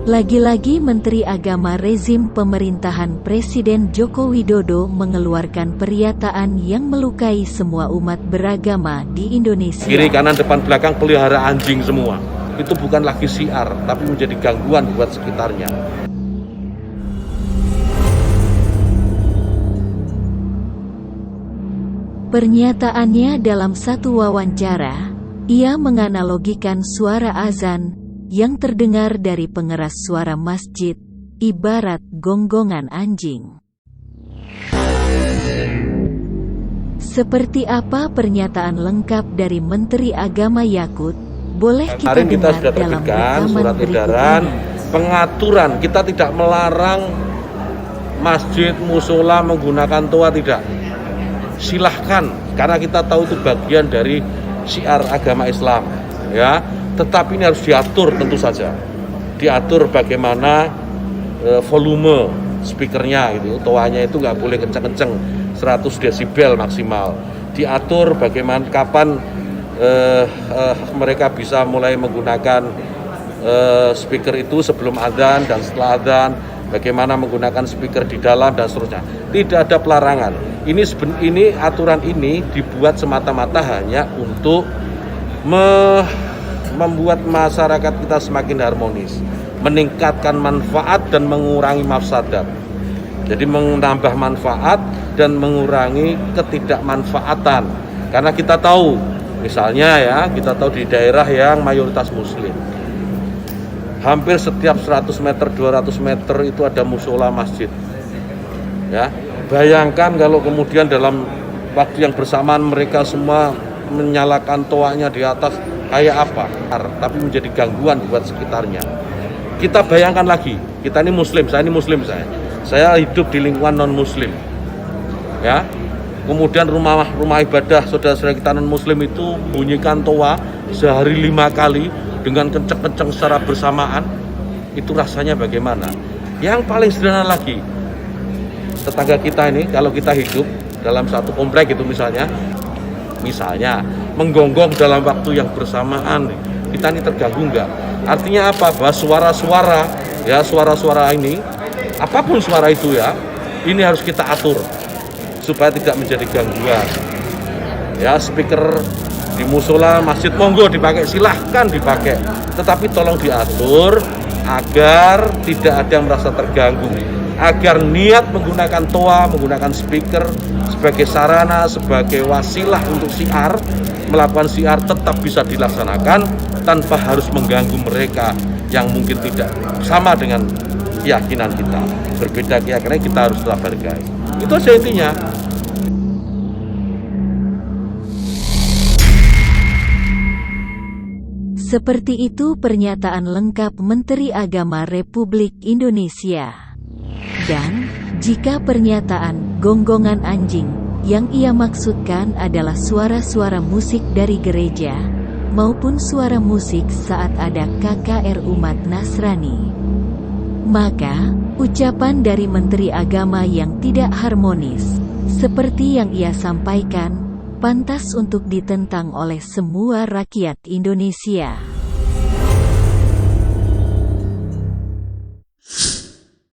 Lagi-lagi Menteri Agama rezim pemerintahan Presiden Joko Widodo mengeluarkan pernyataan yang melukai semua umat beragama di Indonesia. Kiri, kanan, depan, belakang pelihara anjing semua. Itu bukan lagi syiar, tapi menjadi gangguan buat sekitarnya. Pernyataannya dalam satu wawancara, ia menganalogikan suara azan yang terdengar dari pengeras suara masjid, ibarat gonggongan anjing. Seperti apa pernyataan lengkap dari Menteri Agama Yakut? Boleh kita Kemarin kita dengar sudah dalam terbitkan rekaman surat edaran pengaturan. Kita tidak melarang masjid, musola menggunakan toa, tidak. Silahkan, karena kita tahu itu bagian dari syiar agama Islam, ya. Tetapi ini harus diatur, tentu saja. Diatur bagaimana volume speakernya, gitu. Toanya itu nggak boleh kenceng-kenceng, 100 desibel maksimal. Diatur bagaimana kapan mereka bisa mulai menggunakan speaker itu sebelum adzan dan setelah adzan. Bagaimana menggunakan speaker di dalam dan seterusnya. Tidak ada pelarangan. Ini aturan ini dibuat semata-mata hanya untuk membuat masyarakat kita semakin harmonis, meningkatkan manfaat dan mengurangi mafsadat. Jadi menambah manfaat dan mengurangi ketidakmanfaatan. Karena kita tahu, misalnya ya, kita tahu di daerah yang mayoritas muslim, hampir setiap 100 meter, 200 meter itu ada musola masjid. Ya, bayangkan kalau kemudian dalam waktu yang bersamaan mereka semua menyalakan toanya di atas, kayak apa? Tapi menjadi gangguan buat sekitarnya. Kita bayangkan lagi, kita ini muslim, saya ini muslim, saya hidup di lingkungan non muslim, ya. Kemudian rumah ibadah saudara-saudara kita non muslim itu bunyikan toa sehari 5 kali dengan kenceng-kenceng secara bersamaan, itu rasanya bagaimana? Yang paling sederhana lagi, tetangga kita ini kalau kita hidup dalam satu komplek itu misalnya menggonggong dalam waktu yang bersamaan, kita ini terganggu enggak? Artinya apa? Bahwa suara-suara ini, apapun suara itu ya, ini harus kita atur supaya tidak menjadi gangguan. Ya, speaker di musola masjid monggo dipakai, silahkan dipakai, tetapi tolong diatur agar tidak ada yang merasa terganggu, agar niat menggunakan toa, menggunakan speaker sebagai sarana, sebagai wasilah untuk syiar, melakukan syiar tetap bisa dilaksanakan tanpa harus mengganggu mereka yang mungkin tidak sama dengan keyakinan kita. Berbeda keyakinan, kita harus tetap hargai. Itu aja intinya. Seperti itu pernyataan lengkap Menteri Agama Republik Indonesia. Dan, jika pernyataan gonggongan anjing yang ia maksudkan adalah suara-suara musik dari gereja, maupun suara musik saat ada KKR umat Nasrani, maka, ucapan dari Menteri Agama yang tidak harmonis, seperti yang ia sampaikan, pantas untuk ditentang oleh semua rakyat Indonesia.